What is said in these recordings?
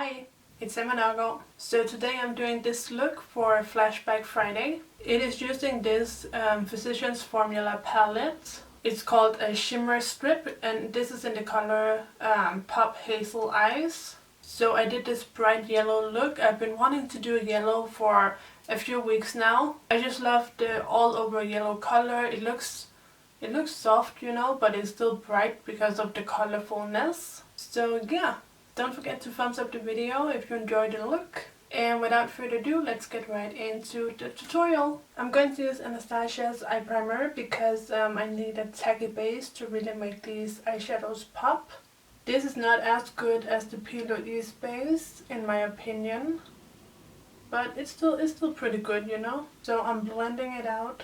Hi, it's Nørgaard. So today I'm doing this look for Flashback Friday. It is using this Physicians Formula palette. It's called a Shimmer strip and this is in the color Pop Hazel Eyes. So I did this bright yellow look. I've been wanting to do a yellow for a few weeks now. I just love the all over yellow color. It looks soft, you know, but it's still bright because of the colorfulness. So yeah, don't forget to thumbs up the video if you enjoyed the look. And without further ado, let's get right into the tutorial. I'm going to use Anastasia's eye primer because I need a tacky base to really make these eyeshadows pop. This is not as good as the P.Louise base in my opinion, but it's still pretty good, you know. So I'm blending it out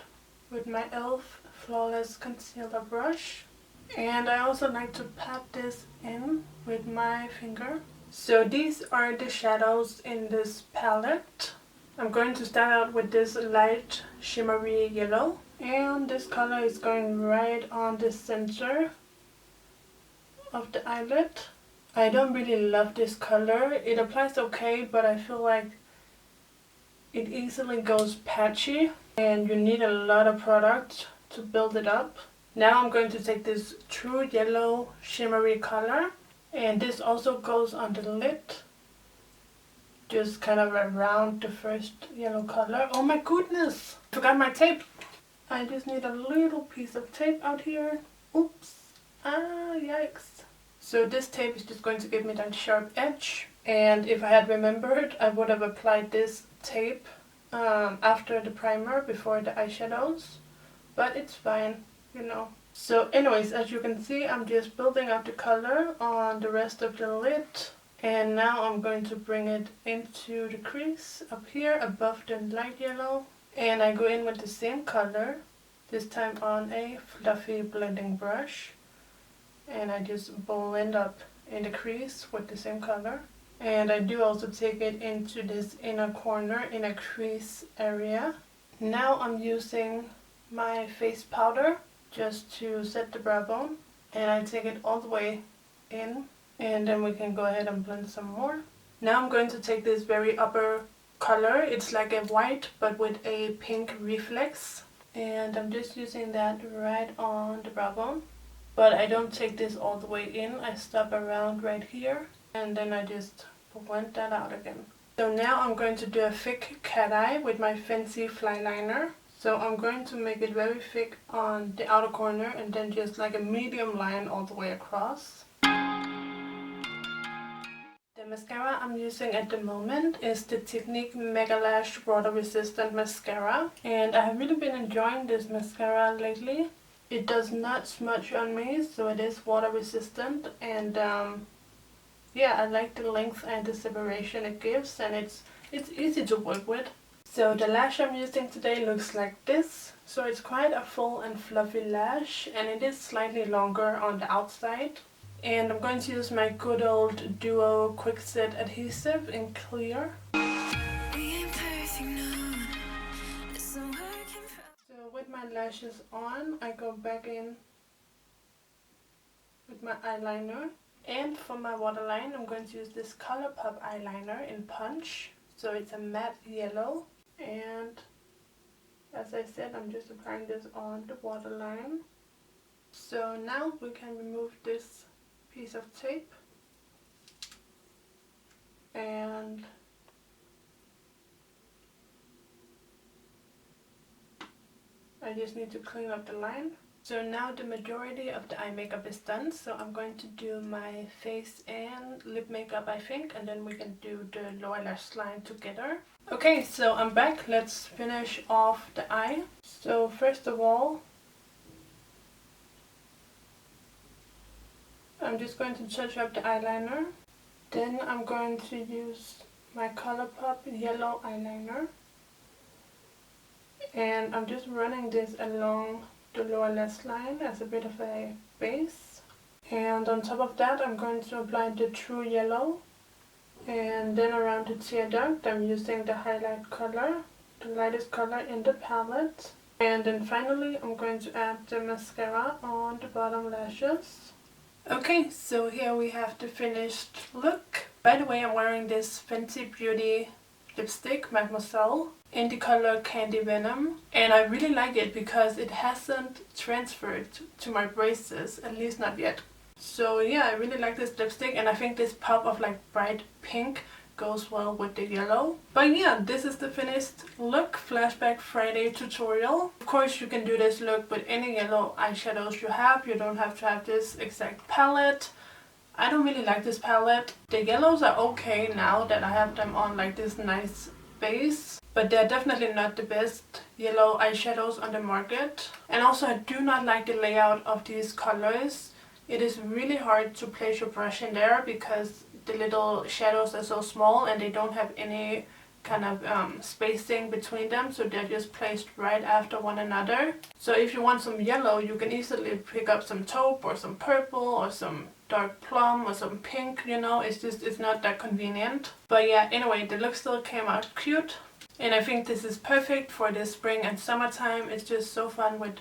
with my e.l.f. Flawless Concealer brush. And I also like to pat this in with my finger. So these are the shadows in this palette. I'm going to start out with this light shimmery yellow. And this color is going right on the center of the eyelid. I don't really love this color. It applies okay, but I feel like it easily goes patchy and you need a lot of product to build it up. Now I'm going to take this true yellow shimmery color, and this also goes on the lid, just kind of around the first yellow color. Oh my goodness, I forgot my tape. I just need a little piece of tape out here. Oops, yikes. So this tape is just going to give me that sharp edge, and if I had remembered I would have applied this tape after the primer before the eyeshadows, but it's fine, you know. So anyways, as you can see, I'm just building up the color on the rest of the lid, and now I'm going to bring it into the crease up here above the light yellow, and I go in with the same color, this time on a fluffy blending brush, and I just blend up in the crease with the same color. And I do also take it into this inner corner, inner crease area. Now I'm using my face powder just to set the brow bone, and I take it all the way in, and then we can go ahead and blend some more. Now I'm going to take this very upper color. It's like a white but with a pink reflex, and I'm just using that right on the brow bone. But I don't take this all the way in. I stop around right here and then I just blend that out again. So now I'm going to do a thick cat eye with my Fenty Flyliner. So I'm going to make it very thick on the outer corner and then just like a medium line all the way across. The mascara I'm using at the moment is the Technic Mega Lash Water Resistant Mascara. And I have really been enjoying this mascara lately. It does not smudge on me, so it is water resistant, and yeah, I like the length and the separation it gives, and it's easy to work with. So the lash I'm using today looks like this. So it's quite a full and fluffy lash, and it is slightly longer on the outside. And I'm going to use my good old Duo Quick Set Adhesive in clear. With my lashes on, I go back in with my eyeliner, and for my waterline I'm going to use this ColourPop eyeliner in Punch. So it's a matte yellow, and as I said, I'm just applying this on the waterline. So now we can remove this piece of tape, and I just need to clean up the line. So now the majority of the eye makeup is done, so I'm going to do my face and lip makeup, I think, and then we can do the lower lash line together. Okay, so I'm back. Let's finish off the eye. So first of all, I'm just going to touch up the eyeliner. Then I'm going to use my ColourPop yellow eyeliner. And I'm just running this along the lower lash line as a bit of a base. And on top of that I'm going to apply the true yellow. And then around the tear duct I'm using the highlight color, the lightest color in the palette. And then finally I'm going to add the mascara on the bottom lashes. Okay, so here we have the finished look. By the way, I'm wearing this Fenty Beauty lipstick, Mademoiselle, in the color Candy Venom, and I really like it because it hasn't transferred to my braces, at least not yet. So yeah, I really like this lipstick, and I think this pop of like bright pink goes well with the yellow. But yeah, this is the finished look, Flashback Friday tutorial. Of course you can do this look with any yellow eyeshadows you have. You don't have to have this exact palette. I don't really like this palette. The yellows are okay now that I have them on like this nice base, but they're definitely not the best yellow eyeshadows on the market. And also I do not like the layout of these colors. It is really hard to place your brush in there because the little shadows are so small and they don't have any kind of spacing between them, so they're just placed right after one another. So if you want some yellow, you can easily pick up some taupe or some purple or some dark plum or some pink, you know. It's not that convenient. But yeah, anyway, the look still came out cute, and I think this is perfect for the spring and summertime. It's just so fun with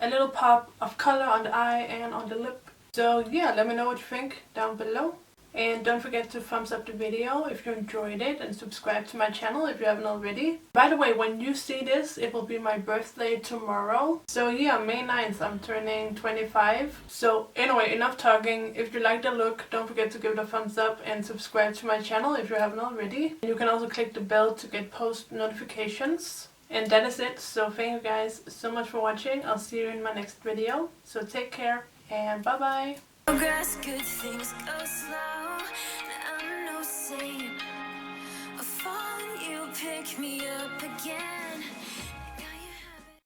a little pop of color on the eye and on the lip. So yeah, let me know what you think down below. And don't forget to thumbs up the video if you enjoyed it, and subscribe to my channel if you haven't already. By the way, when you see this, it will be my birthday tomorrow. So yeah, May 9th, I'm turning 25. So anyway, enough talking. If you like the look, don't forget to give it a thumbs up and subscribe to my channel if you haven't already. And you can also click the bell to get post notifications. And that is it. So thank you guys so much for watching. I'll see you in my next video. So take care and bye bye. Progress, good things go slow. I'm no saint. I fall and you pick me up again.